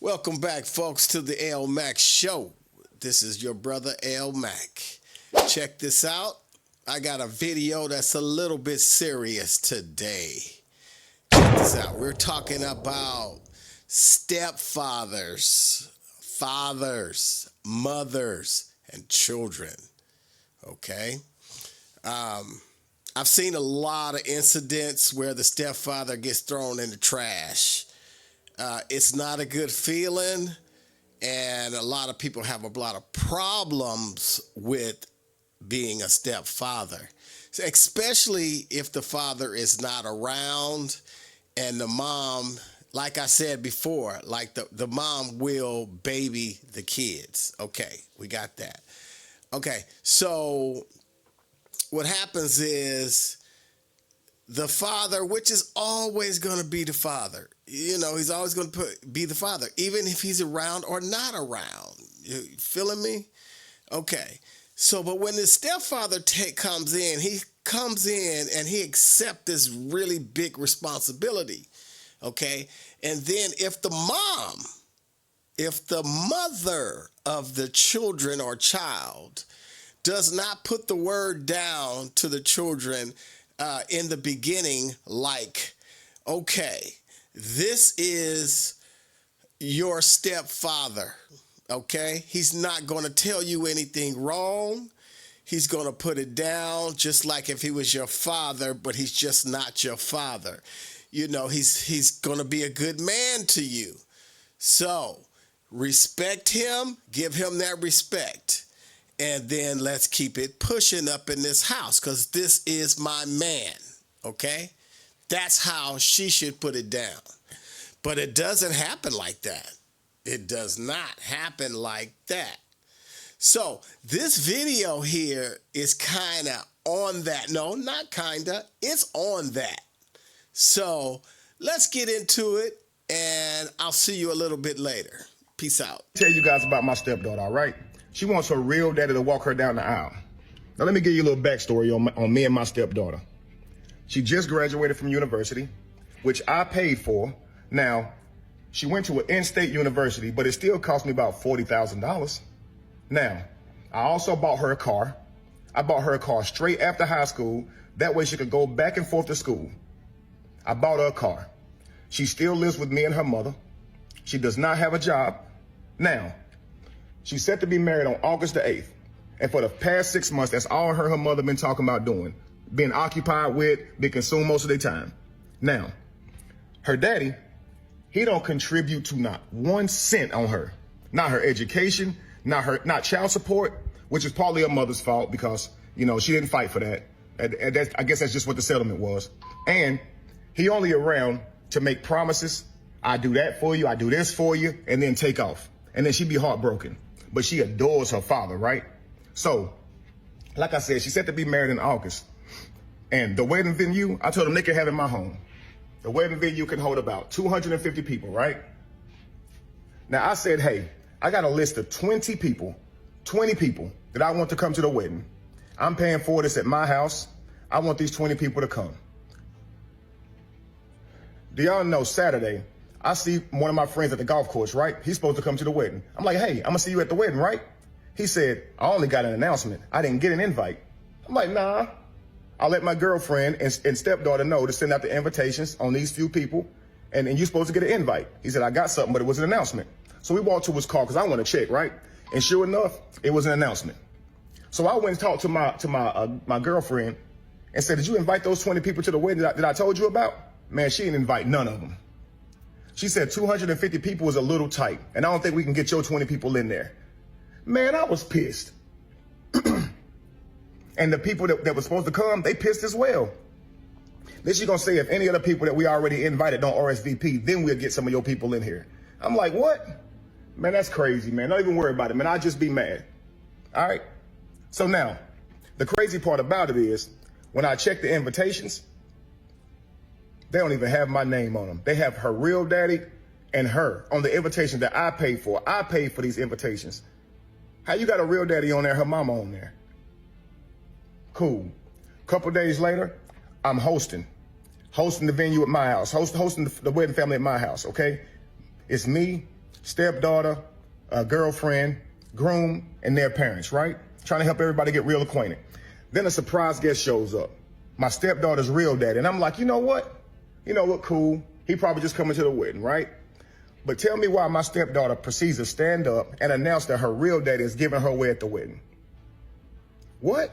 Welcome back, folks, to the L Mac Show. This is your brother L Mac. Check this out. I got a video that's a little bit serious today. Check this out. We're talking about stepfathers, fathers, mothers, and children. Okay? I've seen a lot of incidents where the stepfather gets thrown in the trash. It's not a good feeling, and a lot of people have a lot of problems with being a stepfather, especially if the father is not around and the mom, like I said before, like the mom will baby the kids. Okay, we got that. Okay, so what happens is the father, which is always going to be the father, you know, he's always going to be the father, even if he's around or not around. You feeling me? Okay. So, but when the stepfather comes in, he comes in and he accepts this really big responsibility. Okay. And then if the mother of the children or child does not put the word down to the children in the beginning, like, okay, this is your stepfather, okay? He's not going to tell you anything wrong. He's going to put it down just like if he was your father, but he's just not your father. You know, he's going to be a good man to you. So respect him, give him that respect. And then let's keep it pushing up in this house because this is my man, okay? That's how she should put it down. But it doesn't happen like that. It does not happen like that. So this video here is kind of on that. No, not kind of. It's on that. So let's get into it, and I'll see you a little bit later. Peace out. Tell you guys about my stepdaughter, all right? She wants her real daddy to walk her down the aisle. Now, let me give you a little backstory on me and my stepdaughter. She just graduated from university, which I paid for. Now, she went to an in-state university, but it still cost me about $40,000. Now, I also bought her a car. I bought her a car straight after high school. That way she could go back and forth to school. I bought her a car. She still lives with me and her mother. She does not have a job. Now, she's set to be married on August the 8th. And for the past 6 months, that's all her mother been talking about doing. Being occupied with, being consumed most of their time. Now, her daddy, he don't contribute to not 1 cent on her. Not her education, not child support, which is partly her mother's fault because, you know, she didn't fight for that. And I guess that's just what the settlement was. And he only around to make promises. I do that for you, I do this for you, and then take off. And then she'd be heartbroken. But she adores her father, right? So, like I said, she's set to be married in August. And the wedding venue, I told them they could have it in my home. The wedding venue can hold about 250 people, right? Now I said, hey, I got a list of 20 people that I want to come to the wedding. I'm paying for this at my house. I want these 20 people to come. Do y'all know Saturday, I see one of my friends at the golf course, right? He's supposed to come to the wedding. I'm like, hey, I'm gonna see you at the wedding, right? He said, I only got an announcement. I didn't get an invite. I'm like, nah. I'll let my girlfriend and stepdaughter know to send out the invitations on these few people, and you're supposed to get an invite. He said, I got something, but it was an announcement. So we walked to his car because I want to check, right? And sure enough, it was an announcement. So I went and talked to my girlfriend and said, did you invite those 20 people to the wedding that I told you about? Man, she didn't invite none of them. She said 250 people is a little tight, and I don't think we can get your 20 people in there. Man, I was pissed. And the people that were supposed to come, they pissed as well. Then she's going to say if any of the people that we already invited don't RSVP, then we'll get some of your people in here. I'm like, what? Man, that's crazy, man. Don't even worry about it, man. I'll just be mad. All right? So now, the crazy part about it is, when I check the invitations, they don't even have my name on them. They have her real daddy and her on the invitation that I paid for. I paid for these invitations. How you got a real daddy on there, her mama on there? Cool. Couple days later, I'm hosting the venue at my house, hosting the wedding family at my house, okay? It's me, stepdaughter, girlfriend, groom, and their parents, right? Trying to help everybody get real acquainted. Then a surprise guest shows up. My stepdaughter's real daddy. And I'm like, you know what? Cool. He probably just coming to the wedding, right? But tell me why my stepdaughter proceeds to stand up and announce that her real daddy is giving her away at the wedding. What?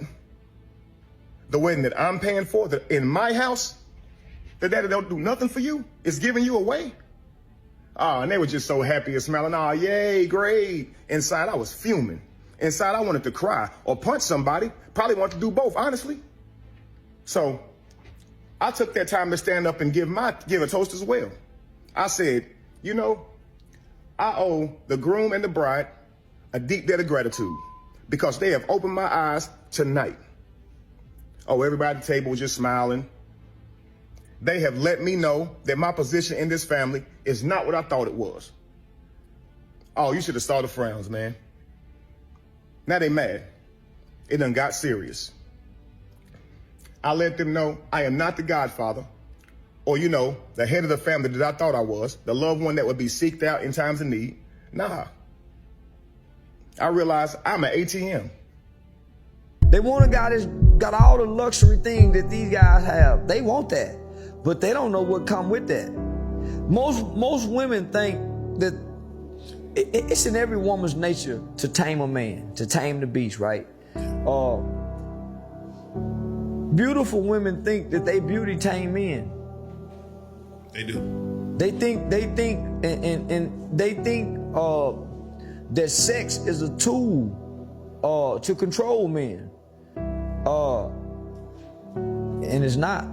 The wedding that I'm paying for, in my house, the daddy don't do nothing for you, is giving you away? Oh, and they were just so happy and smiling. Oh, yay, great. Inside, I was fuming. Inside, I wanted to cry or punch somebody. Probably wanted to do both, honestly. So I took that time to stand up and give a toast as well. I said, I owe the groom and the bride a deep debt of gratitude because they have opened my eyes tonight. Oh, everybody at the table was just smiling. They have let me know that my position in this family is not what I thought it was. Oh, you should have saw the frowns, man. Now they mad. It done got serious. I let them know I am not the godfather or, the head of the family that I thought I was, the loved one that would be seeked out in times of need. Nah. I realized I'm an ATM. They want a guy that's got all the luxury things that these guys have. They want that, but they don't know what come with that. Most women think that it's in every woman's nature to tame a man, to tame the beast, right? Beautiful women think that they beauty tame men. They do. They think that sex is a tool to control men. And it's not.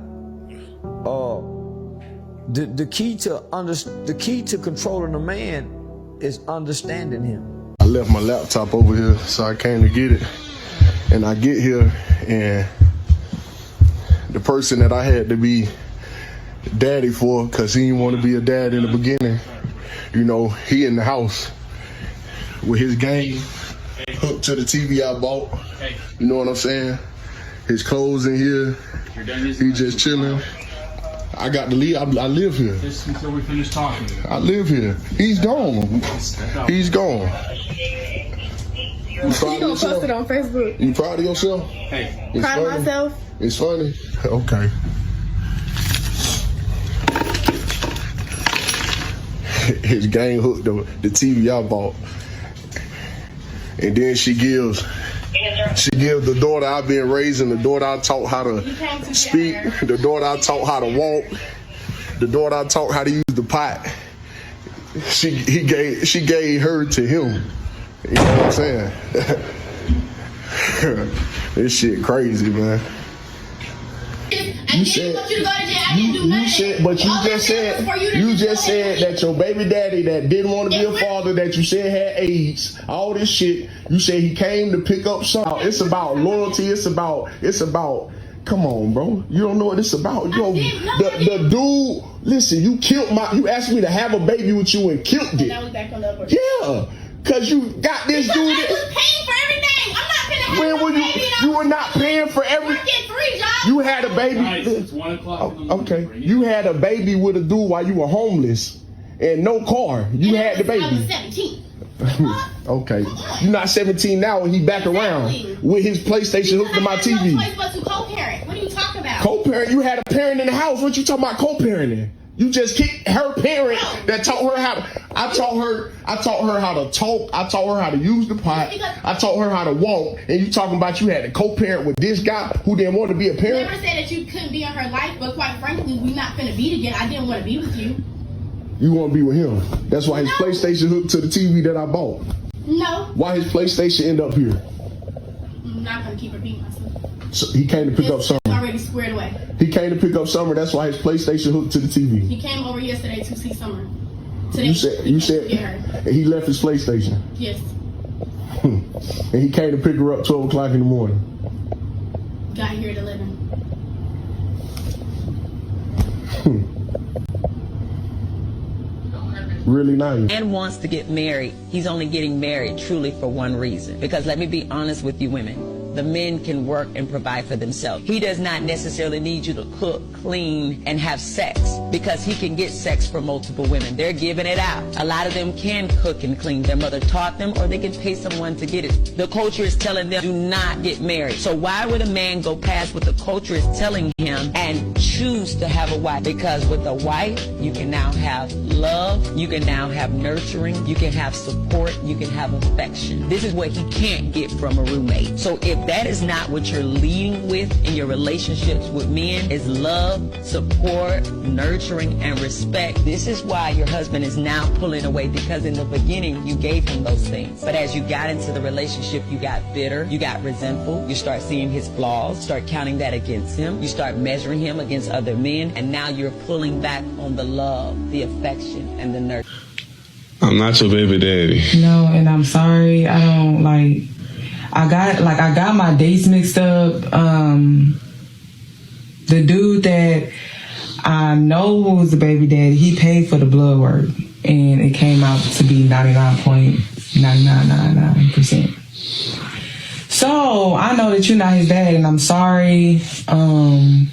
The key to controlling a man is understanding him. I left my laptop over here, so I came to get it. And I get here, and the person that I had to be daddy for, because he didn't want to be a dad in the beginning, he in the house with his game hooked to the TV I bought. You know what I'm saying? His clothes in here. He just chilling. I got to leave. I live here. Just until we finish talking. I live here. He's gone. He's gone. You gonna post it on Facebook? You proud of yourself? Hey. It's Proud of funny? myself? It's funny? Okay. His gang hooked the TV I bought. And then she gives the daughter I've been raising, the daughter I taught how to speak, the daughter I taught how to walk, the daughter I taught how to use the pot. She gave her to him. You know what I'm saying? This shit crazy, man. You said that your baby daddy that didn't want to be a father, that you said had AIDS, all this shit. You said he came to pick up something. It's about loyalty. It's about. Come on, bro. You don't know what it's about. The dude. Listen, you asked me to have a baby with you and killed it. That was back on the upper. Yeah, cause you got this dude. I was paying for everything. I'm not gonna have When were baby. you were not paying for every. Working 3 jobs. You had a baby. Nice. It's 1 o'clock in the morning. Okay. You had a baby with a dude while you were homeless and no car. You had the baby. I was 17. Okay. You're not 17 now and he back around with his PlayStation hooked to my TV. No choice but to co-parent. What are you talking about? Co-parent? You had a parent in the house. What you talking about co-parenting? You just kicked her parent that taught her how to. I taught her how to talk. I taught her how to use the pot. I taught her how to walk. And you talking about you had to co-parent with this guy who didn't want to be a parent? I never said that you couldn't be in her life, but quite frankly, we're not gonna be together. I didn't want to be with you. You want to be with him. That's why his PlayStation hooked to the TV that I bought. No. Why his PlayStation end up here? I'm not gonna keep repeating myself. So he came to pick up Summer. It's already squared away. He came to pick up Summer. That's why his PlayStation hooked to the TV. He came over yesterday to see Summer. Today, You said get her. he left his PlayStation. Yes. And he came to pick her up 12 o'clock in the morning. Got here at 11. Really nice. And wants to get married. He's only getting married truly for one reason. Because let me be honest with you women. the men can work and provide for themselves. He does not necessarily need you to cook, clean, and have sex, because he can get sex from multiple women. They're giving it out. A lot of them can cook and clean. Their mother taught them, or they can pay someone to get it. The culture is telling them, do not get married. So why would a man go past what the culture is telling him and choose to have a wife? Because with a wife, you can now have love, you can now have nurturing, you can have support, you can have affection. This is what he can't get from a roommate. So if that is not what you're leading with in your relationships with men, is love, support, nurturing, and respect, this is why your husband is now pulling away, because in the beginning you gave him those things. But as you got into the relationship, you got bitter, you got resentful, you start seeing his flaws, start counting that against him, you start measuring him against other men, and now you're pulling back on the love, the affection, and the nurture. I'm not your baby daddy. No, and I'm sorry. I don't I got my dates mixed up. The dude that I know was the baby daddy, he paid for the blood work, and it came out to be 99.9999%. So I know that you're not his dad, and I'm sorry. I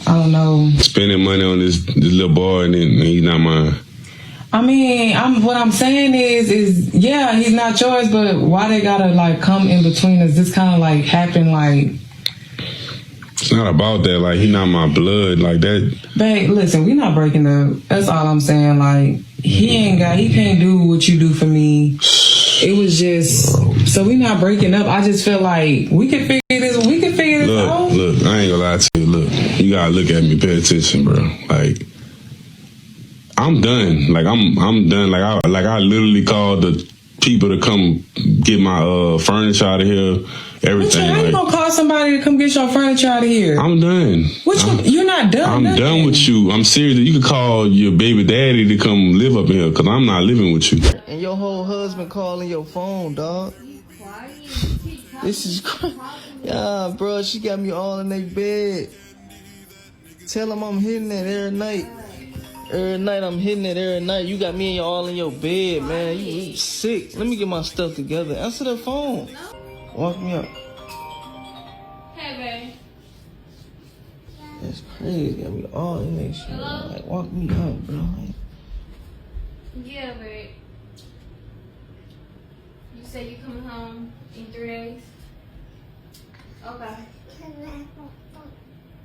don't know. Spending money on this little boy, and he's not mine. I mean, what I'm saying is yeah, he's not yours, but why they gotta come in between us? This kind of happened It's not about that. He not my blood like that. Babe, listen, we not breaking up. That's all I'm saying. He can't do what you do for me. It was just, so we not breaking up. I just feel like we can figure this out. Look, I ain't gonna lie to you. Look, you gotta look at me, pay attention, bro. I'm done. I'm done. I literally called the people to come get my furniture out of here. Everything. How you gonna call somebody to come get your furniture out of here? I'm done. You're not done. I'm done with you. I'm serious. You can call your baby daddy to come live up here, because I'm not living with you. And your whole husband calling your phone, dog. This is crazy. Yeah, bro, she got me all in their bed. Tell him I'm hitting it every night. Every night I'm hitting it every night. You got me all in your bed, man. You sick. Let me get my stuff together. Answer the phone. Walk me up. Hey, babe. That's crazy. Got me all in that shit. Walk me up, bro. Yeah, babe. You say you coming home in 3 days? Okay.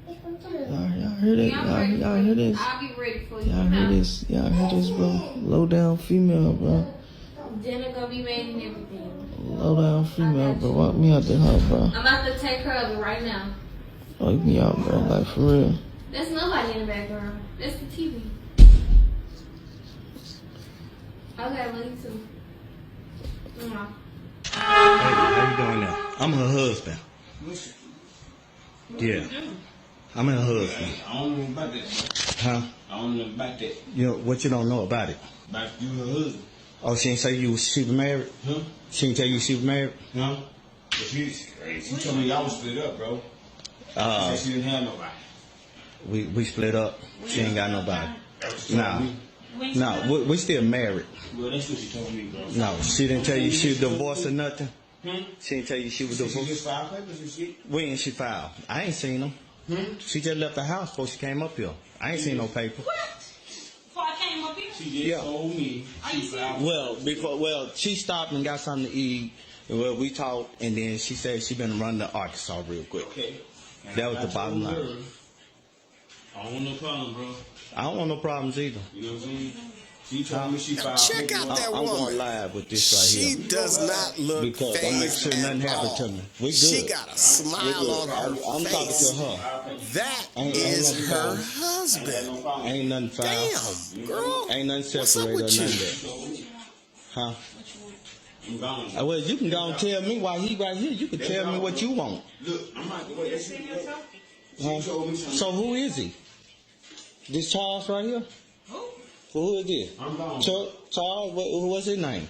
Y'all heard it? Y'all heard this? I'll be ready for you. Y'all heard this? Y'all heard this, bro? Low down female, bro. Dinner gonna be made and everything. Low down female, bro. Walk me out the house, bro. I'm about to take her of it right now. Walk me out, bro. For real. There's nobody in the background. That's the TV. Okay, love you too. Mwah. Hey, how you doing now? I'm her husband. Yeah. I'm her husband. I don't know about that. Huh? I don't know about that. You know, what you don't know about it? About you her husband. Oh, she ain't say she was married? Huh? She ain't tell you she was married? No. But she told me y'all was split up, bro. She said she didn't have nobody. We split up. She ain't got nobody. No, we still married. Well, that's what she told me, bro. No, she didn't tell you she was divorced or nothing? She didn't tell you she was divorced? She just filed papers and shit. When she filed? I ain't seen them. She just left the house before she came up here. I ain't seen no paper. What? Before I came up here? She just told me. She filed. Well, she stopped and got something to eat. Well, we talked, and then she said she been running to Arkansas real quick. Okay. That was the bottom line. I don't want no problem, bro. I don't want no problems either. You know what I'm saying? She told me she filed. Check out that I'm woman. going live with this right She here. does not look Because I'm make phased sure nothing at happened to all. me. We good. She got a smile on her I'm talking face. to her. That Ain't is nothing her foul. husband. Ain't nothing foul. Damn, girl. Ain't nothing What's up separated or with none you? of that. Huh? I'm gone. Well, you can go and tell me why he right here. You can tell me what you want. Look, I'm not the way that shit goes. Huh? So who is he? This Charles right here? Who is this? I'm gone. Charles, what's his name?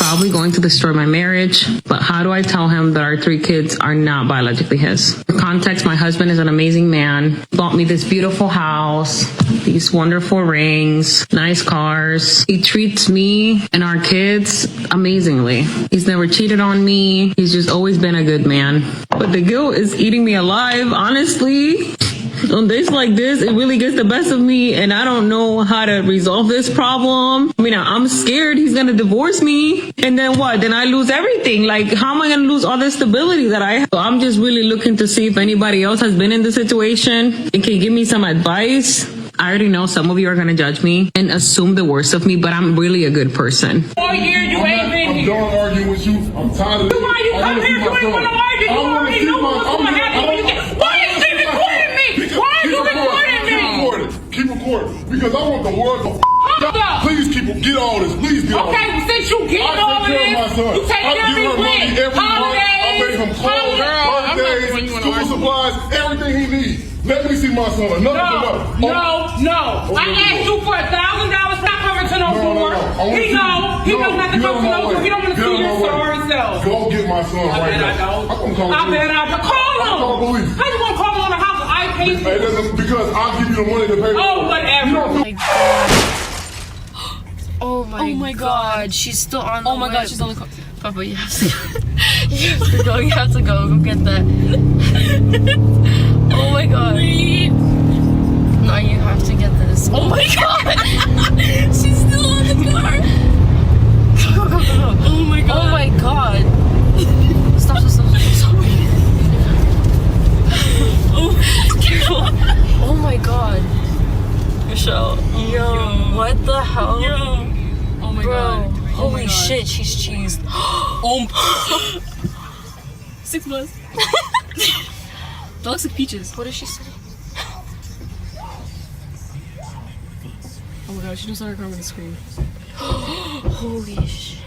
probably going to destroy my marriage, but how do I tell him that our 3 kids are not biologically his? For context, my husband is an amazing man. He bought me this beautiful house, these wonderful rings, nice cars. He treats me and our kids amazingly. He's never cheated on me. He's just always been a good man. But the guilt is eating me alive, honestly. On days like this, it really gets the best of me, and I don't know how to resolve this problem. I mean, I'm scared he's gonna divorce me, and then what? Then I lose everything. Like, how am I gonna lose all the stability that I have? So I'm just really looking to see if anybody else has been in this situation and can give me some advice. I already know some of you are gonna judge me and assume the worst of me, but I'm really a good person. 4 years you ain't been here. I'm done arguing with you. I'm tired of this. Why you come here? You ain't wanna argue. You already know what's gonna happen when you get. Why you keep recording me? Why are you recording me? Keep recording. Because I want the world to please get all this. Please get all this. Okay, well, since you get all of this, you take care of me when? Holidays, school supplies, everything he needs. Let me see my son. No. I asked you for $1,000 for not coming to no door. He knows not to come to no door. He don't want to see your sorry self. Go get my son right now. I bet I don't. Call him. How you gonna call him on the house? I pay for it. Because I'll give you the money to pay for it. Oh, whatever. Oh my god. She's still on the way. She's on the car. Papa, you have to go. You have to go. You have to go. Go get that. Oh my god. Wait. No, you have to get this. Oh my god. She's still on the car. Go. Oh my god. Oh my god. Stop. Oh, careful. Oh my god. Michelle. Yo, what the hell? Yo. Oh my Bro. god. Holy shit, she's cheesed. 6 months. That looks like peaches. What did she say? Oh my god, she just saw her car with a scream. Holy shit.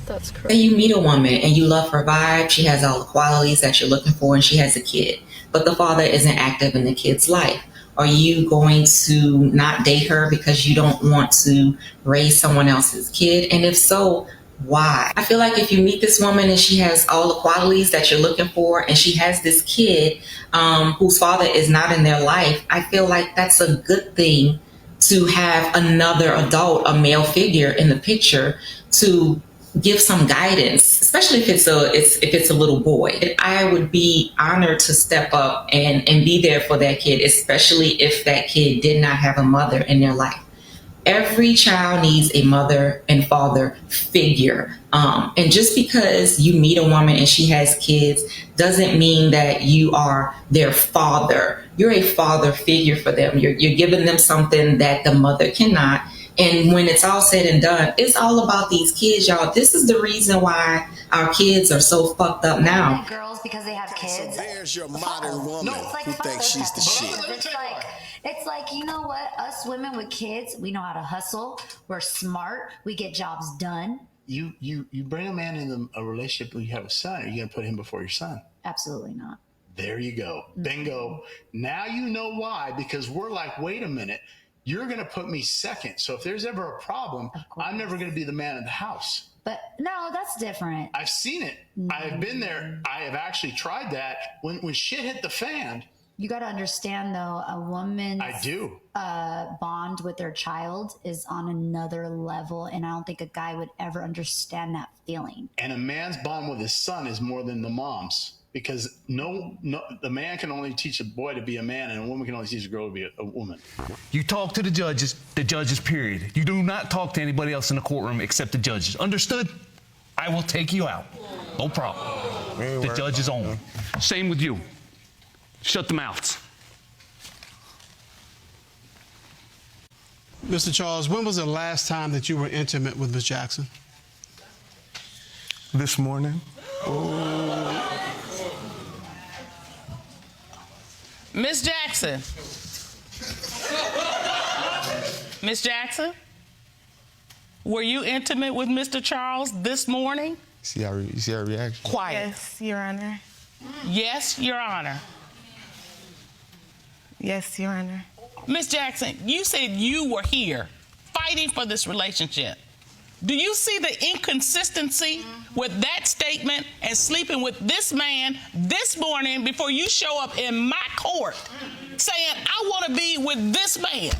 That's crazy. Say you meet a woman and you love her vibe, she has all the qualities that you're looking for, and she has a kid, but the father isn't active in the kid's life. Are you going to not date her because you don't want to raise someone else's kid? And if so, why? I feel like if you meet this woman and she has all the qualities that you're looking for and she has this kid whose father is not in their life, I feel like that's a good thing to have another adult, a male figure in the picture to give some guidance, especially if it's a little boy. I would be honored to step up and be there for that kid, especially if that kid did not have a mother in their life. Every child needs a mother and father figure. And just because you meet a woman and she has kids doesn't mean that you are their father. You're a father figure for them. You're giving them something that the mother cannot. And when it's all said and done, it's all about these kids, y'all. This is the reason why our kids are so fucked up now. Girls, because they have kids. So there's your modern woman who thinks she's the shit. It's like, you know what? Us women with kids, we know how to hustle. We're smart. We get jobs done. You bring a man in a relationship where you have a son. Are you going to put him before your son? Absolutely not. There you go. Bingo. Now you know why, because we're like, wait a minute. You're going to put me second. So if there's ever a problem, I'm never going to be the man of the house. But no, that's different. I've seen it. I have been there. I have actually tried that. When shit hit the fan. You got to understand, though, a woman's bond with their child is on another level. And I don't think a guy would ever understand that feeling. And a man's bond with his son is more than the mom's. Because the man can only teach a boy to be a man, and a woman can only teach a girl to be a woman. You talk to the judges, period. You do not talk to anybody else in the courtroom except the judges. Understood? I will take you out. No problem. The judge is on. Same with you. Shut the mouths. Mr. Charles, when was the last time that you were intimate with Ms. Jackson? This morning. Miss Jackson. Miss Jackson, were you intimate with Mr. Charles this morning? You see our reaction? Quiet. Yes, Your Honor. Yes, Your Honor. Yes, Your Honor. Miss Jackson, you said you were here fighting for this relationship. Do you see the inconsistency with that statement and sleeping with this man this morning before you show up in my court saying, I want to be with this man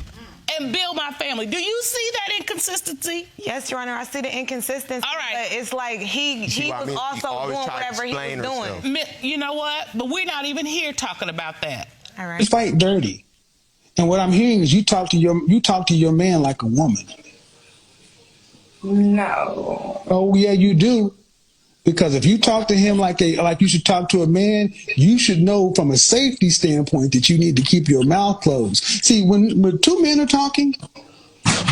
and build my family? Do you see that inconsistency? Yes, Your Honor, I see the inconsistency. All right. But it's like he was also doing whatever he was doing. You know what? But we're not even here talking about that. All right. You fight dirty. And what I'm hearing is you talk to your man like a woman. No. Oh yeah, you do. Because if you talk to him like you should talk to a man, you should know from a safety standpoint that you need to keep your mouth closed. See, when two men are talking,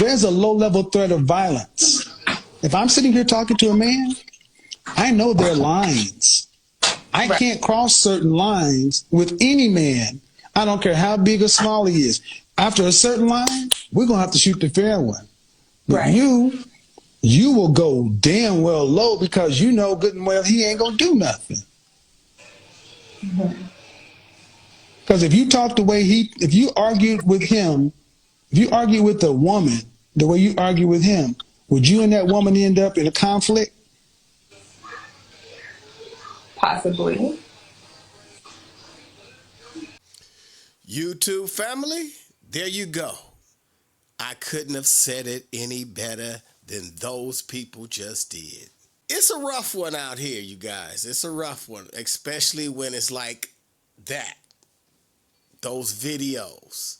there's a low-level threat of violence. If I'm sitting here talking to a man, I know there are lines. I can't cross certain lines with any man. I don't care how big or small he is. After a certain line, we're going to have to shoot the fair one. But you will go damn well low because you know good and well he ain't going to do nothing. Because if you talk the way if you argued with him, if you argue with a woman the way you argue with him, would you and that woman end up in a conflict? Possibly. YouTube family, there you go. I couldn't have said it any better than those people just did. It's a rough one out here, you guys. It's a rough one, especially when it's like that. Those videos.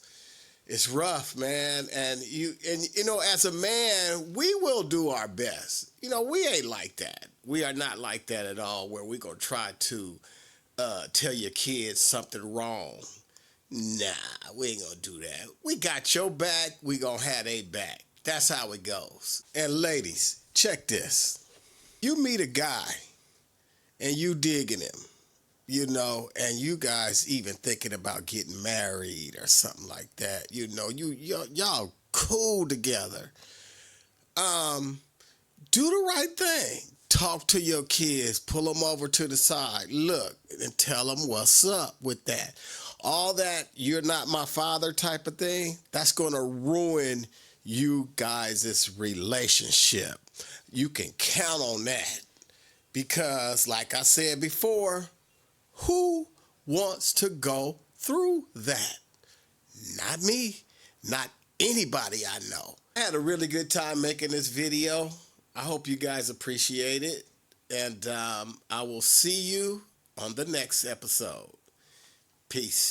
It's rough, man. And you know, as a man, we will do our best. You know, we ain't like that. We are not like that at all, where we're going to try to tell your kids something wrong. Nah, we ain't gonna do that. We got your back, we gonna have their back. That's how it goes. And ladies, check this. You meet a guy and you digging him, you know, and you guys even thinking about getting married or something like that. You know, y'all cool together. Do the right thing. Talk to your kids, pull them over to the side, look, and tell them what's up with that. All that you're not my father type of thing, that's going to ruin you guys' relationship. You can count on that because, like I said before, who wants to go through that? Not me, not anybody I know. I had a really good time making this video. I hope you guys appreciate it, and I will see you on the next episode. Peace.